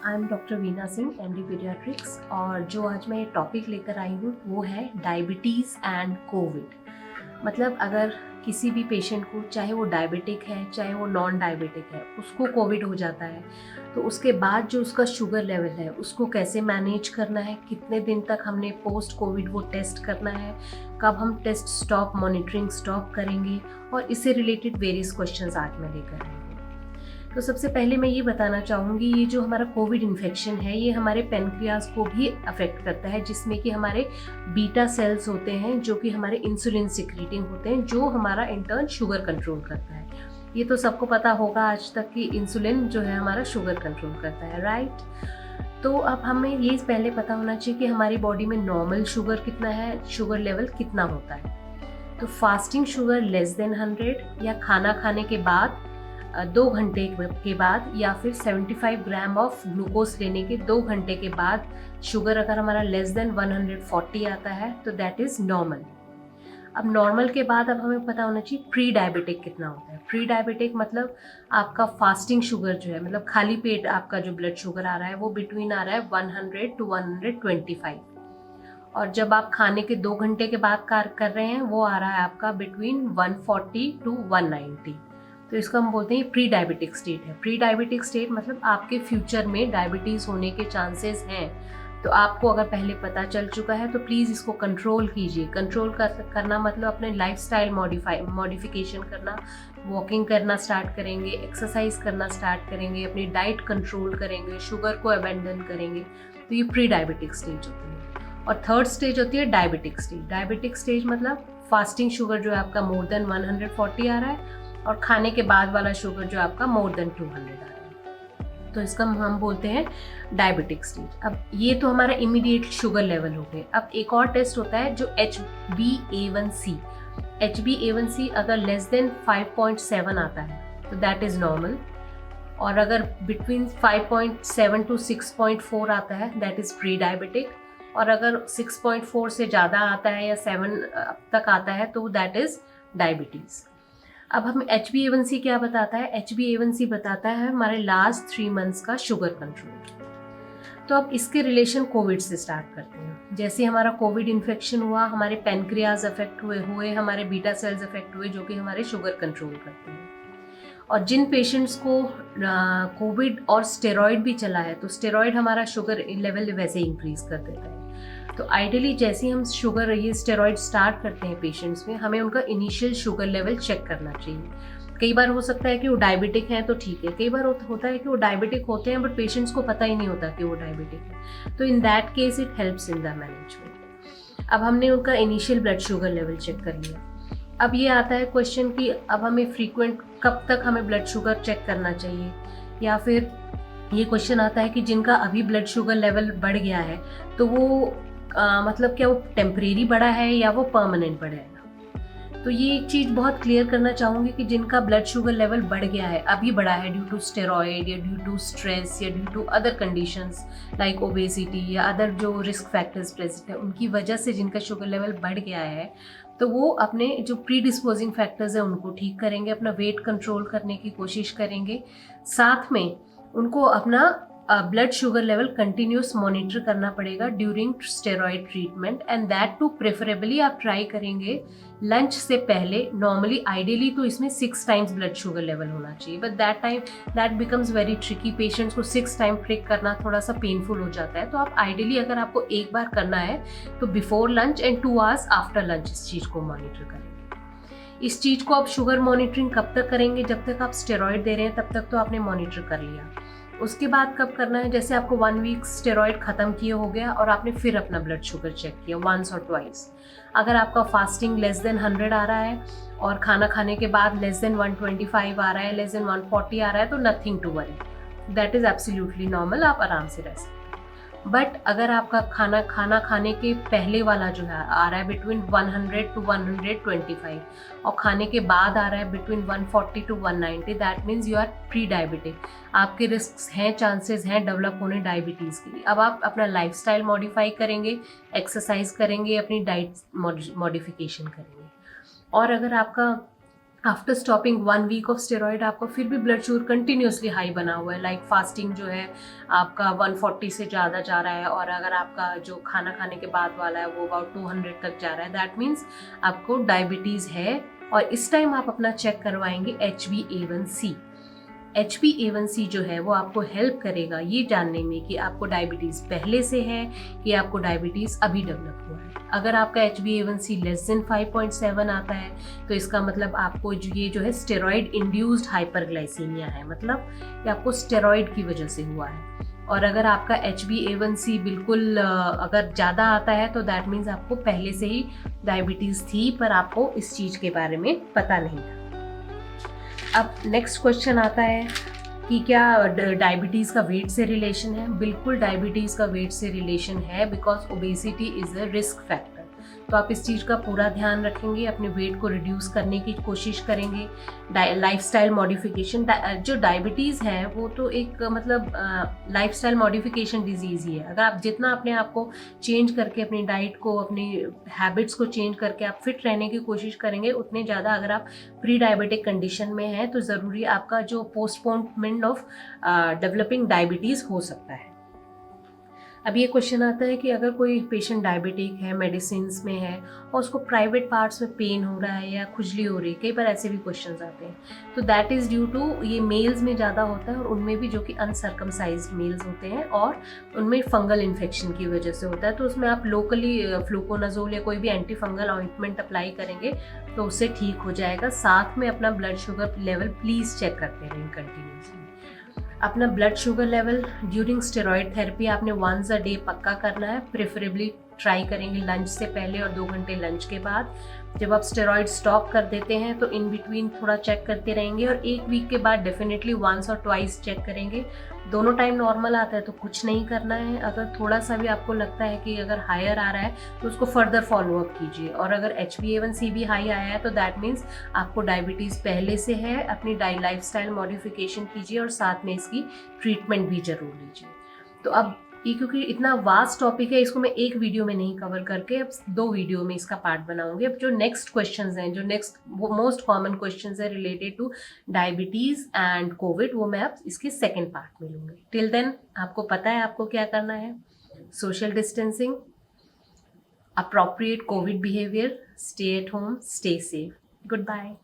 I am doctor Veena Singh, MD paediatrics. और जो आज मैं ये टॉपिक लेकर आई हूँ वो है डायबिटीज़ एंड कोविड। मतलब अगर किसी भी पेशेंट को, चाहे वो डायबिटिक है चाहे वो नॉन डायबिटिक है, उसको कोविड हो जाता है तो उसके बाद जो उसका शुगर लेवल है उसको कैसे मैनेज करना है, कितने दिन तक हमने पोस्ट कोविड वो टेस्ट करना है, कब हम टेस्ट स्टॉप मॉनिटरिंग स्टॉप करेंगे, और इससे रिलेटेड वेरियस क्वेश्चंस आज मैं लेकर आई हूँ। तो सबसे पहले मैं ये बताना चाहूँगी, ये जो हमारा कोविड इन्फेक्शन है ये हमारे पेनक्रियाज को भी अफेक्ट करता है, जिसमें कि हमारे बीटा सेल्स होते हैं जो कि हमारे इंसुलिन सिक्रीटिंग होते हैं, जो हमारा इंटर्न शुगर कंट्रोल करता है। ये तो सबको पता होगा आज तक कि इंसुलिन जो है हमारा शुगर कंट्रोल करता है, राइट। तो अब हमें ये पहले पता होना चाहिए कि हमारी बॉडी में नॉर्मल शुगर कितना है, शुगर लेवल कितना होता है। तो फास्टिंग शुगर लेस देन 100 या खाना खाने के बाद 2 घंटे के बाद, या फिर 75 ग्राम ऑफ ग्लूकोज लेने के 2 घंटे के बाद शुगर अगर हमारा लेस देन 140 आता है तो दैट इज़ नॉर्मल। अब नॉर्मल के बाद अब हमें पता होना चाहिए प्री डायबिटिक कितना होता है। प्री डायबिटिक मतलब आपका फास्टिंग शुगर जो है, मतलब खाली पेट आपका जो ब्लड शुगर आ रहा है वो बिटवीन आ रहा है 100 टू 125। और जब आप खाने के 2 घंटे के बाद कर रहे हैं वो आ रहा है आपका बिटवीन 140 टू 190। तो इसको हम बोलते हैं प्री डायबिटिक स्टेट है। प्री डायबिटिक स्टेट मतलब आपके फ्यूचर में डायबिटीज़ होने के चांसेस हैं। तो आपको अगर पहले पता चल चुका है तो प्लीज़ इसको कंट्रोल कीजिए। कंट्रोल करना मतलब अपने लाइफस्टाइल मॉडिफिकेशन करना, वॉकिंग करना स्टार्ट करेंगे, एक्सरसाइज करना स्टार्ट करेंगे, अपनी डाइट कंट्रोल करेंगे, शुगर को अबेंडन करेंगे। तो ये प्री डायबिटिक स्टेज होती है। और थर्ड स्टेज होती है डायबिटिक स्टेज। डायबिटिक स्टेज मतलब फास्टिंग शुगर जो है आपका मोर देन 140 आ रहा है, और खाने के बाद वाला शुगर जो आपका मोर देन 200 आ रहा है, तो इसका हम बोलते हैं डायबिटिक स्टेज। अब ये तो हमारा इमीडिएट शुगर लेवल हो गए। अब एक और टेस्ट होता है जो HbA1c। HbA1c अगर लेस देन 5.7 आता है तो दैट इज नॉर्मल, और अगर बिटवीन 5.7 टू 6.4 आता है दैट इज प्री डायबिटिक, और अगर 6.4 से ज़्यादा आता है या 7 तक आता है तो दैट इज डायबिटीज़। अब हम HbA1c क्या बताता है? HbA1c बताता है हमारे लास्ट 3 मंथ्स का शुगर कंट्रोल। तो अब इसके रिलेशन कोविड से स्टार्ट करते हैं। जैसे हमारा कोविड इन्फेक्शन हुआ, हमारे पेनक्रियाज अफेक्ट हुए, हमारे बीटा सेल्स अफेक्ट हुए जो कि हमारे शुगर कंट्रोल करते हैं। और जिन पेशेंट्स को कोविड और स्टेरॉइड भी चला है तो स्टेरॉइड हमारा शुगर लेवल वैसे इंक्रीज कर देता है। तो आइडियली जैसे हम शुगर ये स्टेरॉइड स्टार्ट करते हैं पेशेंट्स में, हमें उनका इनिशियल शुगर लेवल चेक करना चाहिए। कई बार हो सकता है कि वो डायबिटिक हैं तो ठीक है, कई बार होता है कि वो डायबिटिक होते हैं बट पेशेंट्स को पता ही नहीं होता कि वो डायबिटिक है। तो in that case it helps in the management. अब हमने उनका initial blood sugar level check कर लिया। अब ये आता है क्वेश्चन कि अब हमें फ्रीक्वेंट कब तक हमें ब्लड शुगर चेक करना चाहिए, या फिर ये क्वेश्चन आता है कि जिनका अभी ब्लड शुगर लेवल बढ़ गया है तो वो मतलब क्या वो टेम्परेरी बढ़ा है या वो परमानेंट बढ़ेगा। तो ये एक चीज़ बहुत क्लियर करना चाहूँगी कि जिनका ब्लड शुगर लेवल बढ़ गया है, अभी बढ़ा है ड्यू टू स्टेरॉइड या ड्यू टू स्ट्रेस या due to other conditions like obesity या अदर जो रिस्क फैक्टर्स प्रेजेंट है, उनकी वजह से जिनका शुगर लेवल बढ़ गया है तो वो अपने जो प्री डिस्पोजिंग फैक्टर्स है उनको ठीक करेंगे, अपना वेट कंट्रोल करने की कोशिश करेंगे, साथ में उनको अपना blood sugar level continuous monitor करना पड़ेगा during steroid treatment, and that too preferably आप ट्राई करेंगे लंच से पहले। नॉर्मली आइडियली तो इसमें 6 टाइम्स ब्लड शुगर लेवल होना चाहिए, but that becomes very tricky. Patients को 6 टाइम प्रिक करना थोड़ा सा पेनफुल हो जाता है। तो आप आइडियली अगर आपको एक बार करना है तो before lunch and 2 hours after lunch इस चीज़ को मॉनिटर करेंगे। इस चीज़ को आप शुगर मॉनिटरिंग कब तक करेंगे? जब तक आप स्टेरॉइड दे रहे हैं तब तक तो आपने मॉनिटर कर लिया। उसके बाद कब करना है? जैसे आपको 1 वीक स्टेरॉइड ख़त्म किए हो गया और आपने फिर अपना ब्लड शुगर चेक किया वंस और ट्वाइस। अगर आपका फास्टिंग लेस देन 100 आ रहा है और खाना खाने के बाद लेस देन 125 आ रहा है, लेस देन 140 आ रहा है, तो nothing to worry, that is absolutely normal, आप आराम से रह सकते हैं। बट अगर आपका खाना खाने के पहले वाला जो है आ रहा है बिटवीन 100 टू 125 और खाने के बाद आ रहा है between 140 to 190, that means you are pre diabetic. आपके रिस्क हैं, चांसेस हैं डेवलप होने डायबिटीज़ के लिए। अब आप अपना लाइफस्टाइल मॉडिफाई करेंगे, एक्सरसाइज करेंगे, अपनी डाइट मॉडिफिकेशन करेंगे। और अगर आपका after stopping 1 week of steroid आपका फिर भी ब्लड शुगर कंटिन्यूसली हाई बना हुआ है, लाइक फास्टिंग जो है आपका 140 से ज़्यादा जा रहा है, और अगर आपका जो खाना खाने के बाद वाला है वो अबाउट 200 तक जा रहा है, दैट मीन्स आपको डायबिटीज़ है। और इस टाइम आप अपना चेक करवाएंगे HbA1c। HbA1c जो है वो आपको हेल्प करेगा ये जानने में कि आपको डायबिटीज़ पहले से है कि आपको डायबिटीज़ अभी डेवलप हुआ है। अगर आपका HbA1c लेस देन 5.7 आता है तो इसका मतलब आपको ये जो है स्टेरॉइड इंड्यूस्ड हाइपरग्लाइसीमिया है, मतलब कि आपको स्टेरॉइड की वजह से हुआ है। और अगर आपका HbA1c बिल्कुल अगर ज़्यादा आता है तो दैट मीन्स आपको पहले से ही डायबिटीज़ थी पर आपको इस चीज़ के बारे में पता नहीं था। अब नेक्स्ट क्वेश्चन आता है कि क्या डायबिटीज़ का वेट से रिलेशन है। बिल्कुल डायबिटीज़ का वेट से रिलेशन है, because obesity is a risk factor. तो आप इस चीज़ का पूरा ध्यान रखेंगे, अपने वेट को रिड्यूस करने की कोशिश करेंगे। लाइफस्टाइल मॉडिफिकेशन, जो डायबिटीज़ है वो तो एक मतलब लाइफस्टाइल मॉडिफिकेशन डिजीज़ ही है। अगर आप जितना अपने आप को चेंज करके, अपनी डाइट को, अपनी हैबिट्स को चेंज करके आप फिट रहने की कोशिश करेंगे, उतने ज़्यादा अगर आप प्री डायबिटिक कंडीशन में हैं तो ज़रूरी आपका जो पोस्टपोनमेंट ऑफ डेवलपिंग डायबिटीज़ हो सकता है। अब ये क्वेश्चन आता है कि अगर कोई पेशेंट डायबिटिक है, मेडिसिन में है और उसको प्राइवेट पार्ट्स में पेन हो रहा है या खुजली हो रही है, कई बार ऐसे भी क्वेश्चंस आते हैं, तो दैट इज़ ड्यू टू, ये मेल्स में ज़्यादा होता है और उनमें भी जो कि अनसर्कमसाइज्ड मेल्स होते हैं और उनमें फंगल इन्फेक्शन की वजह से होता है। तो उसमें आप लोकली फ्लूकोनाजोल या कोई भी एंटी फंगल ऑइंटमेंट अप्लाई करेंगे तो उससे ठीक हो जाएगा। साथ में अपना blood sugar level please check करते रहें कंटिन्यूसली। अपना blood sugar level during steroid therapy आपने वंस अ डे पक्का करना है। प्रेफरेबली ट्राई करेंगे लंच से पहले और 2 घंटे लंच के बाद। जब आप स्टेरॉइड स्टॉप कर देते हैं तो इन बिटवीन थोड़ा चेक करते रहेंगे और 1 वीक के बाद डेफिनेटली वंस और ट्वाइस चेक करेंगे। दोनों टाइम नॉर्मल आता है तो कुछ नहीं करना है। अगर थोड़ा सा भी आपको लगता है कि अगर हायर आ रहा है तो उसको फर्दर फॉलोअप कीजिए। और अगर HbA1c भी हाई आया है तो दैट मीन्स आपको डायबिटीज़ पहले से है। अपनी लाइफस्टाइल मॉडिफिकेशन कीजिए और साथ में इसकी ट्रीटमेंट भी जरूर लीजिए। तो अब ये क्योंकि इतना वास्ट टॉपिक है, इसको मैं एक वीडियो में नहीं कवर करके अब 2 वीडियो में इसका पार्ट बनाऊंगी। अब जो नेक्स्ट क्वेश्चंस हैं, जो नेक्स्ट मोस्ट कॉमन क्वेश्चंस है related two diabetes and Covid, वो मैं अब इसके सेकंड पार्ट में लूँगी। टिल देन आपको पता है आपको क्या करना है। Social distancing, appropriate COVID behaviour, stay at home, stay safe. Good bye.